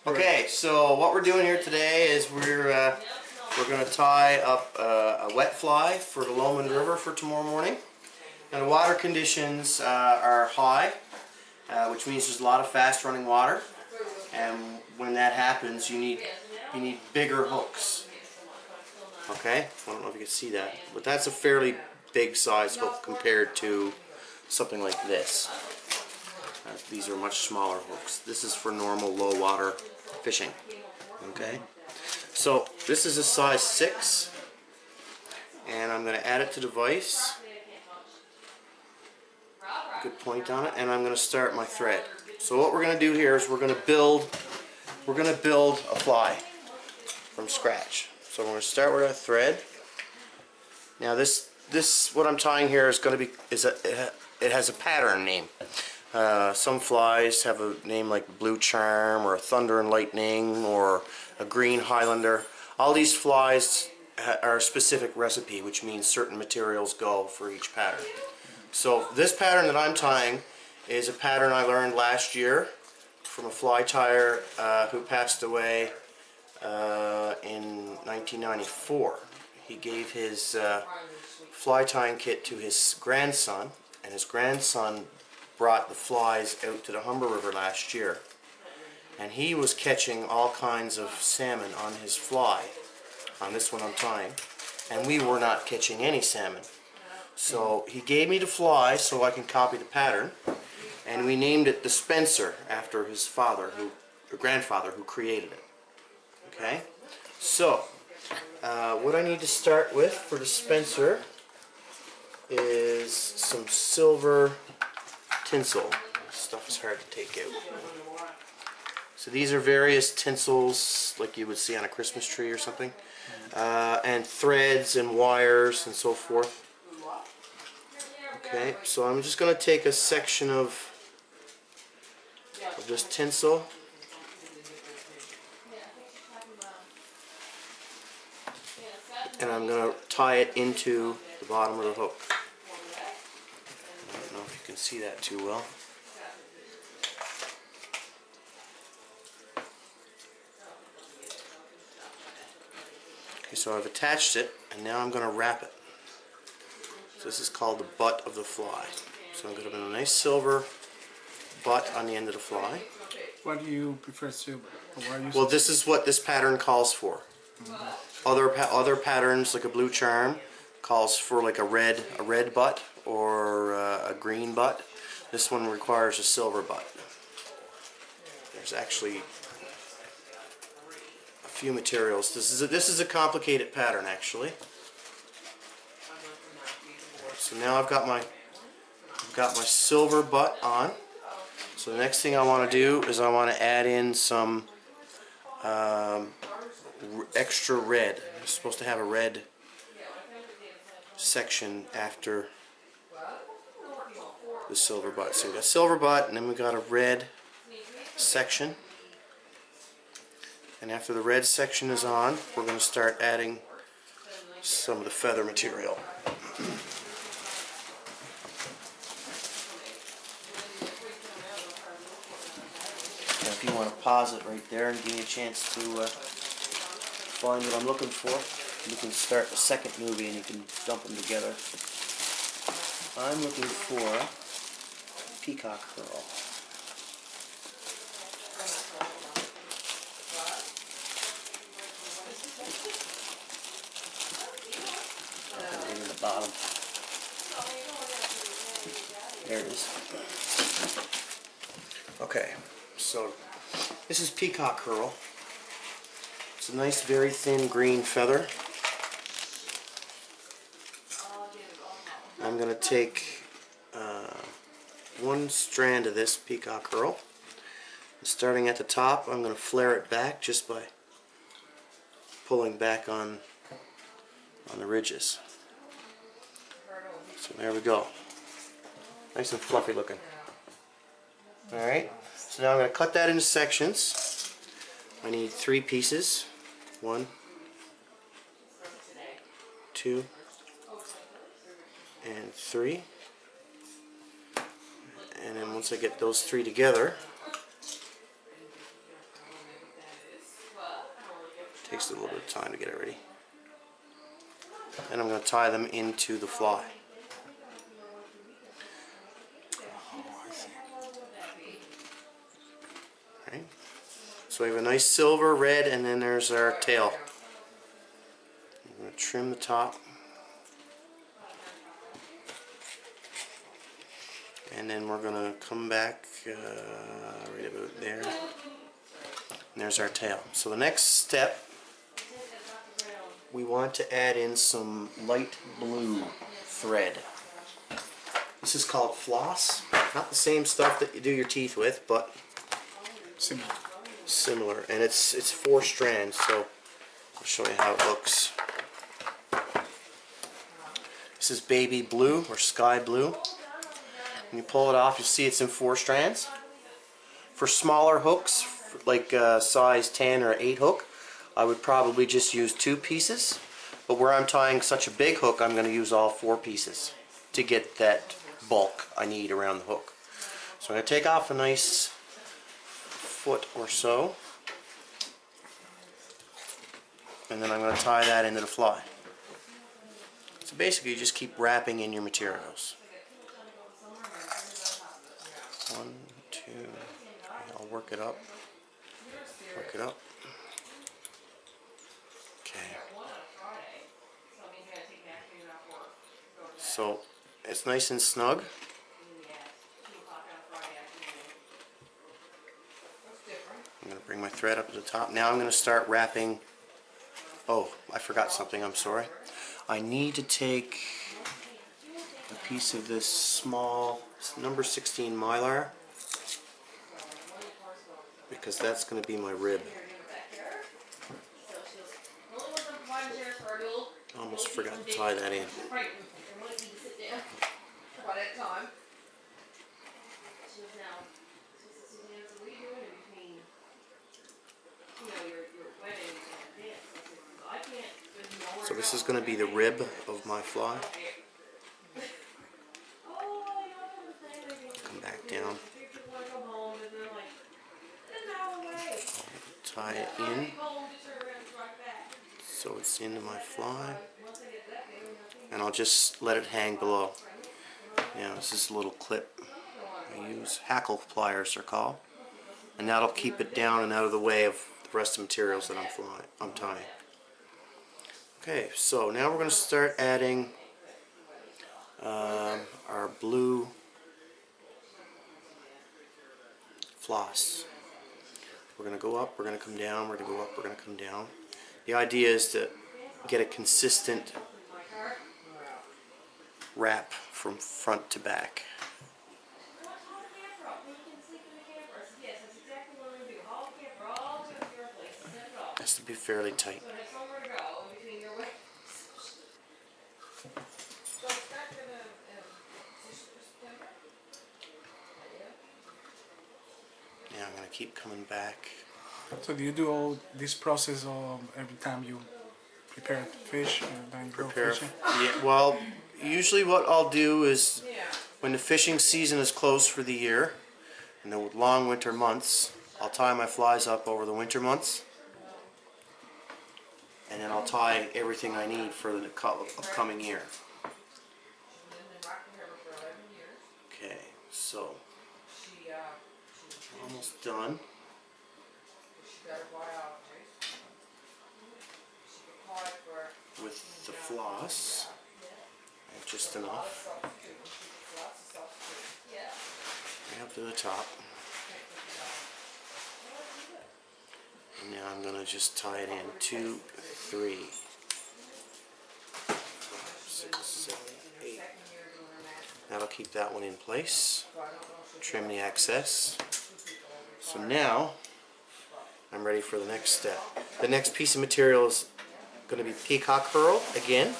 Okay, so what we're doing here today is we're going to tie up a wet fly for the Lomond River for tomorrow morning. And the water conditions are high, which means there's a lot of fast running water. And when that happens, you need bigger hooks. Okay, I don't know if you can see that, but that's a fairly big size hook compared to something like this. These are much smaller hooks. This is for normal low water fishing. Okay, so this is a size 6, and I'm going to add it to the vise. Good point on it, and I'm going to start my thread. So what we're going to do here is we're going to build a fly from scratch. So we're going to start with our thread. Now this what I'm tying here is going to be it has a pattern name. Some flies have a name like Blue Charm or a Thunder and Lightning or a Green Highlander. All these flies are a specific recipe, which means certain materials go for each pattern. So this pattern that I'm tying is a pattern I learned last year from a fly tyer who passed away in 1994. He gave his fly tying kit to his grandson, and his grandson brought the flies out to the Humber River last year, and he was catching all kinds of salmon on his fly, on this one I'm tying, and we were not catching any salmon. So he gave me the fly so I can copy the pattern, and we named it the Spencer after his father, grandfather, who created it. Okay, so what I need to start with for the Spencer is some silver tinsel. This stuff is hard to take out. So these are various tinsels like you would see on a Christmas tree or something, and threads and wires and so forth. Okay, so I'm just going to take a section of this tinsel and I'm going to tie it into the bottom of the hook. I don't know if you can see that too well. Okay, so I've attached it, and now I'm going to wrap it. So this is called the butt of the fly. So I'm going to put a nice silver butt on the end of the fly. Why do you prefer silver? Well, this is what this pattern calls for. Other patterns, like a Blue Charm, calls for like a red butt or a green butt. This one requires a silver butt. There's actually a few materials. This is a complicated pattern actually. So now I've got my silver butt on. So the next thing I want to do is I want to add in some extra red. It's supposed to have a red section after the silver butt. So we got silver butt, and then we got a red section. And after the red section is on, we're going to start adding some of the feather material. Now if you want to pause it right there and give me a chance to find what I'm looking for, you can start the second newbie and you can dump them together. I'm looking for peacock curl. Right in the bottom. There it is. Okay, so this is peacock curl. It's a nice, very thin green feather. I'm going to take one strand of this peacock curl. Starting at the top, I'm going to flare it back just by pulling back on the ridges. So there we go. Nice and fluffy looking. Alright, so now I'm going to cut that into sections. I need 3 pieces. 1, 2, and 3. And then once I get those 3 together, Takes a little bit of time to get it ready. And I'm going to tie them into the fly. Right. So we have a nice silver, red, and then there's our tail. I'm going to trim the top. And then we're going to come back right about there. And there's our tail. So the next step, we want to add in some light blue thread. This is called floss. Not the same stuff that you do your teeth with, but similar. And it's 4 strands, so I'll show you how it looks. This is baby blue or sky blue. When you pull it off, you'll see it's in 4 strands. For smaller hooks, like size 10 or 8 hook, I would probably just use 2 pieces. But where I'm tying such a big hook, I'm going to use all 4 pieces to get that bulk I need around the hook. So I'm going to take off a nice foot or so, and then I'm going to tie that into the fly. So basically you just keep wrapping in your materials. 1, 2, 3. I'll work it up. Work it up. Okay. So it's nice and snug. I'm going to bring my thread up to the top. Now I'm going to start wrapping. Oh, I forgot something. I'm sorry. I need to take a piece of this small number 16 mylar, because that's going to be my rib. Almost forgot to tie that in. So this is going to be the rib of my fly. Come back down. Tie it in so it's into my fly, and I'll just let it hang below. Now this is a little clip I use. Hackle pliers they're called, and that'll keep it down and out of the way of the rest of the materials that I'm tying. Okay, so now we're going to start adding our blue floss. We're going to go up, we're going to come down, we're going to go up, we're going to come down. The idea is to get a consistent wrap from front to back. It has to be fairly tight. Now I'm going to keep coming back. So do you do all this process every time you prepare fish and then go fishing? Yeah, well, usually what I'll do is when the fishing season is closed for the year, in the long winter months, I'll tie my flies up over the winter months, and then I'll tie everything I need for the upcoming year. Okay, so almost done. With the floss, just enough. Right up to the top. And now I'm going to just tie it in 2, 3, 6, 7, 8. That'll keep that one in place. Trim the excess. So now I'm ready for the next step. The next piece of material is going to be peacock curl again,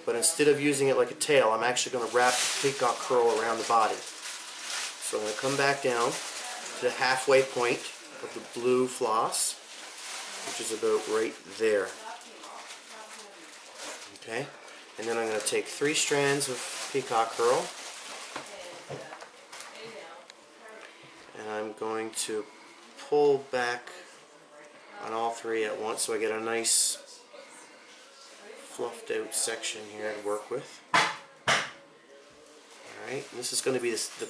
but instead of using it like a tail, I'm actually going to wrap the peacock curl around the body. So I'm going to come back down to the halfway point of the blue floss, which is about right there. Okay, and then I'm going to take 3 strands of peacock curl, and I'm going to pull back on all three at once, so I get a nice fluffed out section here to work with. Alright, this is going to be the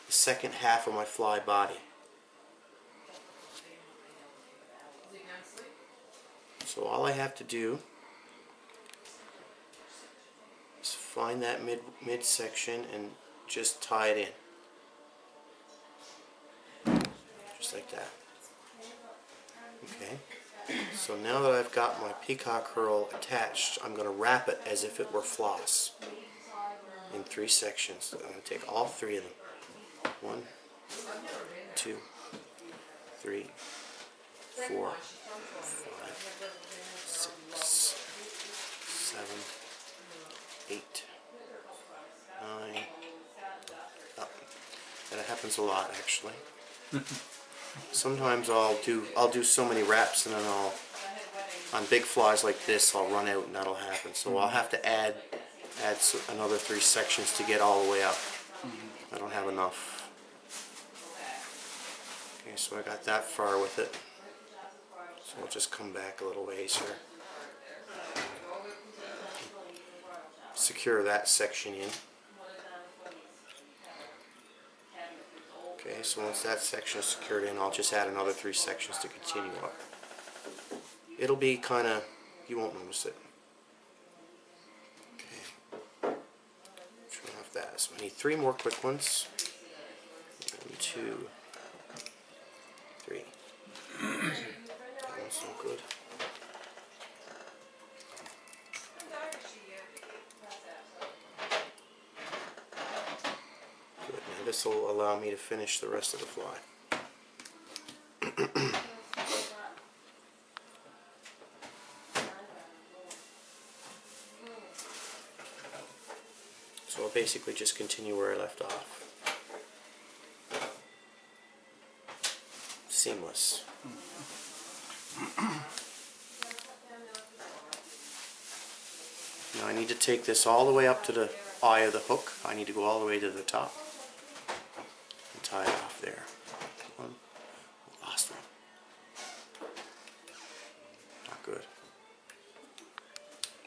second half of my fly body. So all I have to do is find that mid section and just tie it in. Just like that. Okay. So now that I've got my peacock herl attached, I'm going to wrap it as if it were floss in 3 sections. I'm going to take all 3 of them. 1, 2, 3, 4, 5, 6, 7, 8, 9. Oh, that happens a lot, actually. Sometimes I'll do so many wraps, and then on big flies like this, I'll run out and that'll happen. So I'll have to add another 3 sections to get all the way up. I don't have enough. Okay, so I got that far with it. So I'll just come back a little ways here. Secure that section in. Okay, so once that section is secured in, I'll just add another 3 sections to continue up. It'll be kind of, you won't notice it. Okay, trim off that. So I need 3 more quick ones. 1, 2, 3. That one's no good. Good. Now this will allow me to finish the rest of the fly. So I'll basically just continue where I left off. Seamless. Now I need to take this all the way up to the eye of the hook. I need to go all the way to the top and tie it off there. One, last one. Not good.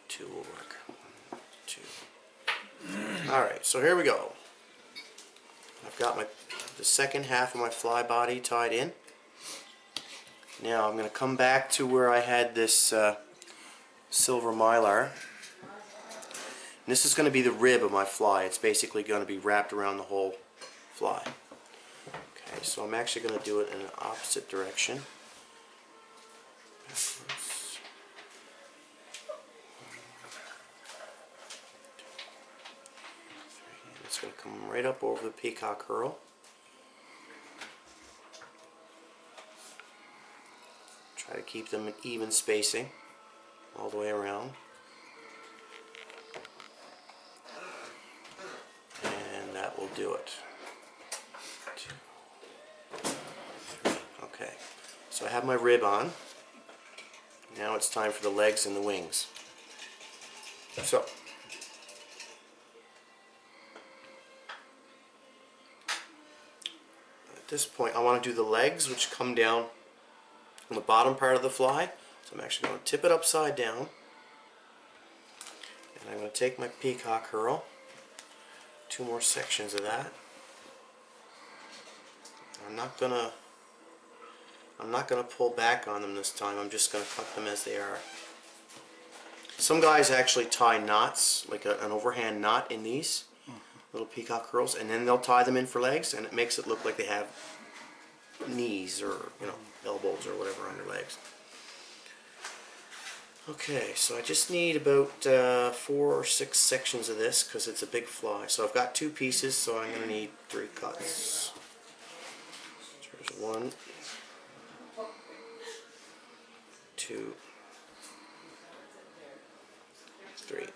2 will work. 1, 2. Alright, so here we go. I've got the second half of my fly body tied in. Now I'm going to come back to where I had this silver mylar. And this is going to be the rib of my fly. It's basically going to be wrapped around the whole fly. Okay, so I'm actually going to do it in an opposite direction. Backwards. It's going to come right up over the peacock herl. Try to keep them in even spacing all the way around. And that will do it. 2, 3. Okay, so I have my rib on. Now it's time for the legs and the wings. So at this point I want to do the legs, which come down on the bottom part of the fly. So I'm actually going to tip it upside down, and I'm going to take my peacock herl, 2 more sections of that. I'm not gonna pull back on them this time. I'm just going to cut them as they are. Some guys actually tie knots, like an overhand knot in these little peacock herls, and then they'll tie them in for legs, and it makes it look like they have knees or elbows or whatever on their legs. Okay, so I just need about 4 or 6 sections of this because it's a big fly. So I've got 2 pieces, so I'm going to need 3 cuts. So there's 1, 2, 3.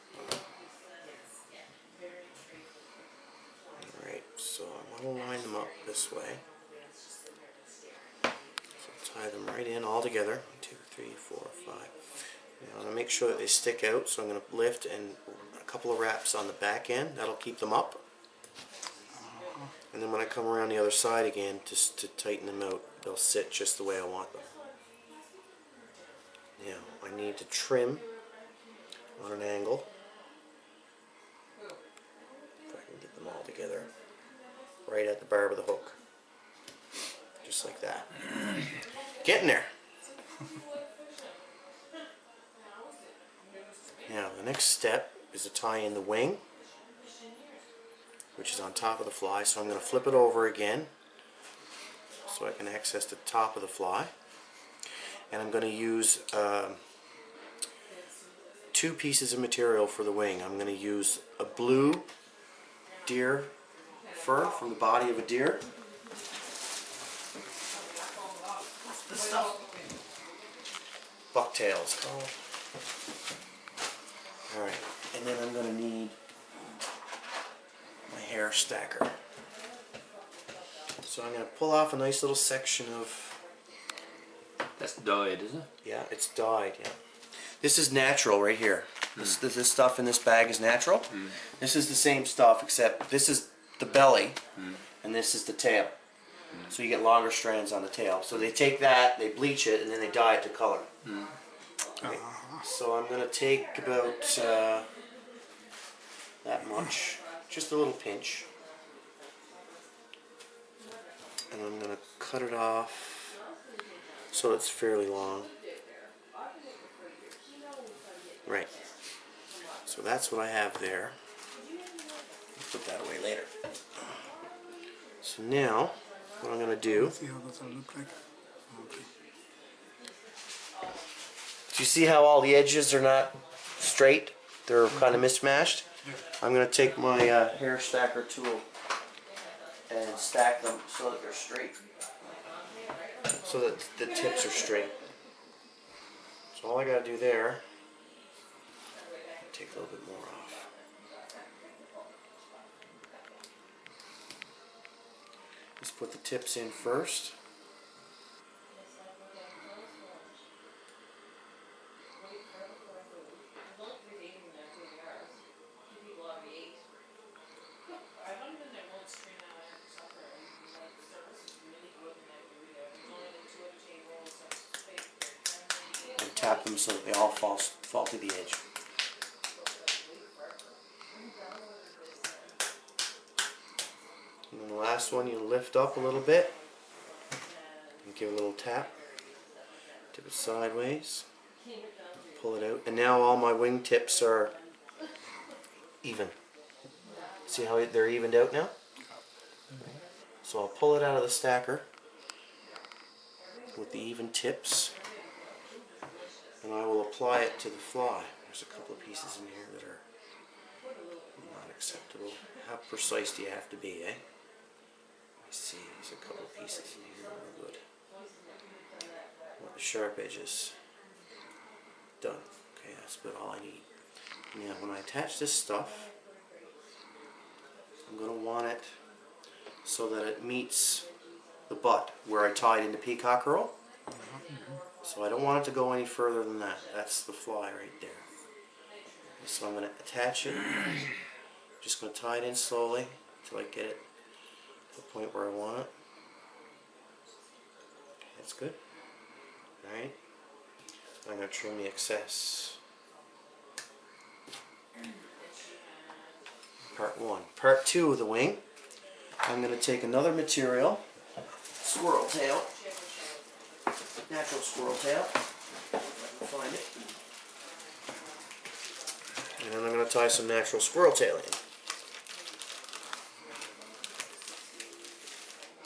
Alright, so I want to line them up this way. Tie them right in all together. 1, 2, 3, 4, 5. Now I'm going to make sure that they stick out, so I'm going to lift and a couple of wraps on the back end. That'll keep them up. And then when I come around the other side again, just to tighten them out, they'll sit just the way I want them. Now I need to trim on an angle. If I can get them all together. Right at the barb of the hook. Just like that. Getting there. Now the next step is to tie in the wing, which is on top of the fly. So I'm going to flip it over again so I can access the top of the fly. And I'm going to use 2 pieces of material for the wing. I'm going to use a blue deer fur from the body of a deer. This stuff. Bucktail it's called. Alright, and then I'm going to need my hair stacker. So I'm going to pull off a nice little section of... That's dyed, isn't it? Yeah, it's dyed, yeah. This is natural right here. This stuff in this bag is natural. This is the same stuff except this is the belly and this is the tail. So you get longer strands on the tail. So they take that, they bleach it, and then they dye it to color. Okay. So I'm going to take about that much, just a little pinch. And I'm going to cut it off so it's fairly long. Right. So that's what I have there. I'll put that away later. So now, what I'm going to do... See how does it look like? Okay. Do you see how all the edges are not straight? They're kind of mismatched. Yeah. I'm going to take my hair stacker tool and stack them so that they're straight. So that the tips are straight. So all I got to do there, take a little bit more off. Just put the tips in first. And tap them so that they all fall to the edge. And then the last one you lift up a little bit and give a little tap. Tip it sideways. Pull it out. And now all my wing tips are even. See how they're evened out now? So I'll pull it out of the stacker with the even tips and I will apply it to the fly. There's a couple of pieces in here that are not acceptable. How precise do you have to be, eh? Let's see, there's a couple of pieces in here that are good. Want the sharp edges. Done. Okay, that's about all I need. Now when I attach this stuff, I'm going to want it so that it meets the butt where I tied in the peacock curl. So I don't want it to go any further than that. That's the fly right there. So I'm going to attach it. Just going to tie it in slowly until I get it to the point where I want it. Okay, that's good. Alright. I'm going to trim the excess. Part 1. Part 2 of the wing. I'm going to take another material, squirrel tail, natural squirrel tail, find it, and then I'm going to tie some natural squirrel tail in.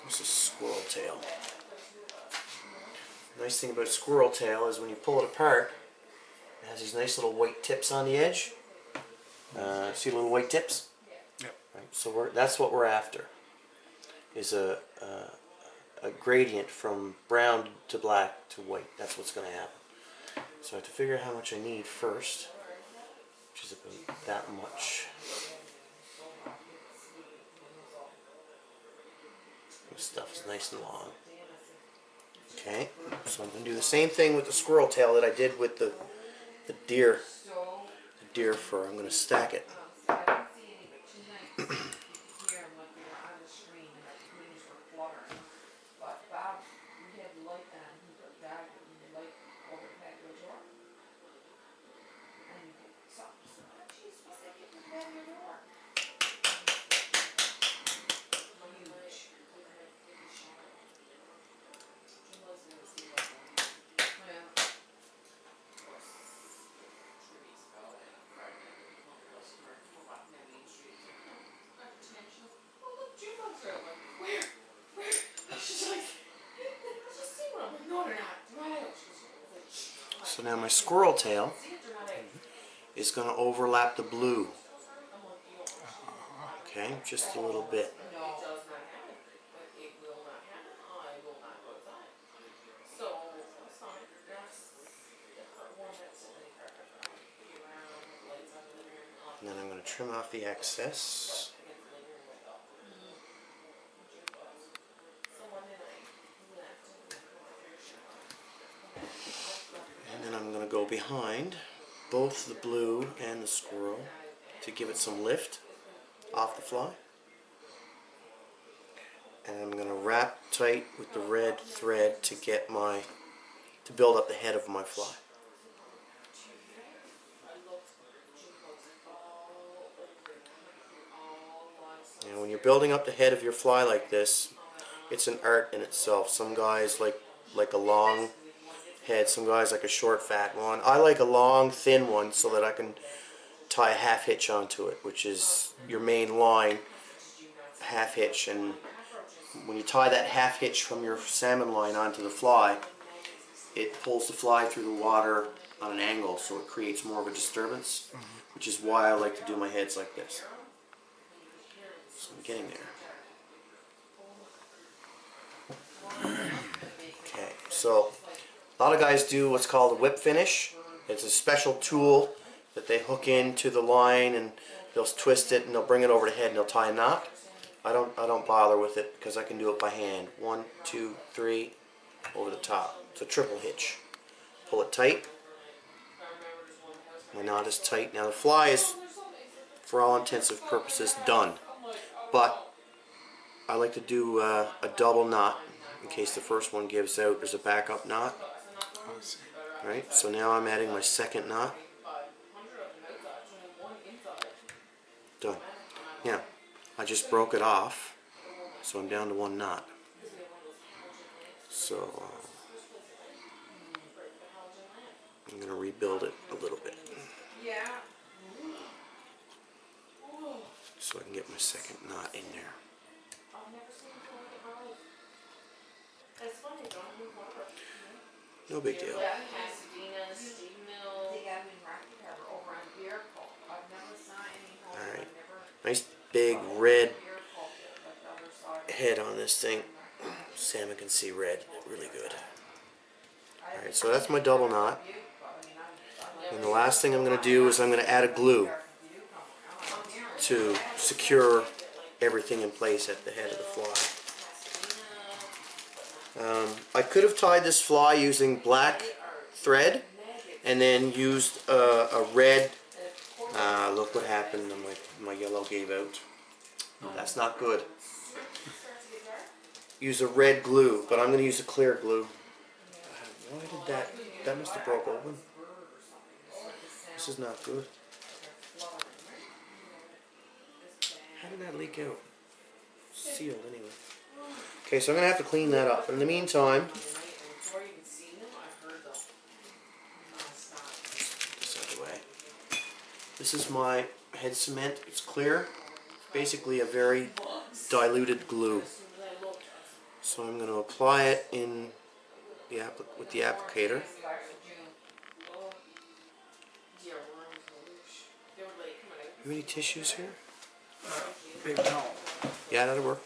This is squirrel tail. The nice thing about squirrel tail is when you pull it apart, it has these nice little white tips on the edge. See the little white tips? Yep. Right, so that's what we're after. Is a gradient from brown to black to white. That's what's going to happen. So I have to figure out how much I need first, which is about that much. This stuff is nice and long. Okay, so I'm going to do the same thing with the squirrel tail that I did with the deer fur. I'm going to stack it. So now my squirrel tail is going to overlap the blue. Okay, just a little bit. And then I'm going to trim off the excess. And then I'm going to go behind both the blue and the squirrel to give it some lift off the fly. And I'm going to wrap tight with the red thread to build up the head of my fly. And when you're building up the head of your fly like this, it's an art in itself. Some guys like a long head, some guys like a short fat one. I like a long thin one so that I can tie a half hitch onto it, which is your main line, half hitch. And when you tie that half hitch from your salmon line onto the fly, it pulls the fly through the water on an angle, so it creates more of a disturbance, which is why I like to do my heads like this. So I'm getting there. Okay, so a lot of guys do what's called a whip finish. It's a special tool that they hook into the line and they'll twist it and they'll bring it over the head and they'll tie a knot. I don't bother with it because I can do it by hand. 1, 2, 3 over the top. It's a triple hitch. Pull it tight. My knot is tight. Now the fly is, for all intents and purposes, done. But I like to do a double knot in case the first one gives out. There's a backup knot. Right, so now I'm adding my second knot. Done. Now, I just broke it off, so I'm down to one knot. So I'm going to rebuild it a little bit so I can get my second knot in there. No big deal. Alright, nice big red head on this thing. Salmon can see red really good. Alright, so that's my double knot. And the last thing I'm going to do is I'm going to add a glue to secure everything in place at the head of the fly. I could have tied this fly using black thread and then used a red. Look what happened. My yellow gave out. That's not good. Use a red glue, but I'm going to use a clear glue. Why did that must have broke open. This is not good. How did that leak out? Sealed anyway. Okay, so I'm going to have to clean that up. In the meantime, this out of the way. This is my head cement. It's clear. Basically a very diluted glue. So I'm going to apply it in with the applicator. You have any tissues here? Big towel. Yeah, that'll work.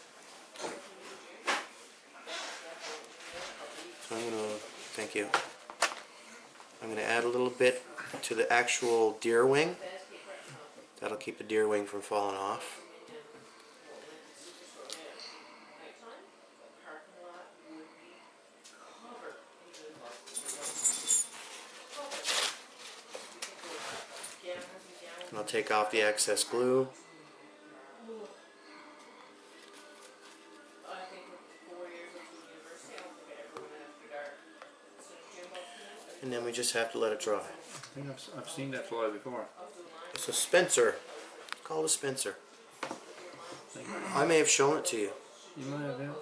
So I'm going to, thank you. I'm going to add a little bit to the actual deer wing. That'll keep the deer wing from falling off. And I'll take off the excess glue. And then we just have to let it dry. I think I've seen that fly before. It's a Spencer. It's called a Spencer. I may have shown it to you. You might have, yeah.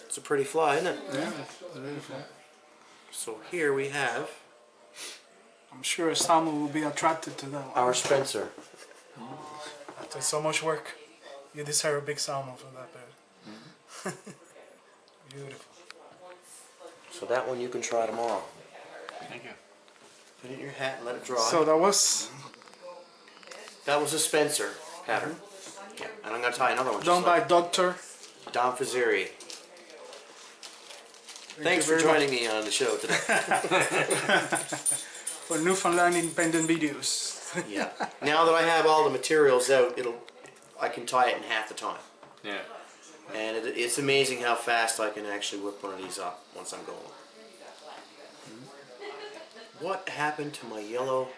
It's a pretty fly, isn't it? Yeah, it's really fun. So here we have I'm sure salmon will be attracted to that one. our Spencer. After so much work, you deserve a big salmon for that bird. Beautiful. So that one you can try tomorrow. Thank you. Put it in your hat and let it dry. So that was That was a Spencer pattern. Yeah, and I'm gonna tie another one. done just by like Dr. Don Fazeri. Thanks for joining me on the show today. For Newfoundland Independent Videos. Yeah. Now that I have all the materials out, I can tie it in half the time. Yeah. And it's amazing how fast I can actually whip one of these up once I'm going. What happened to my yellow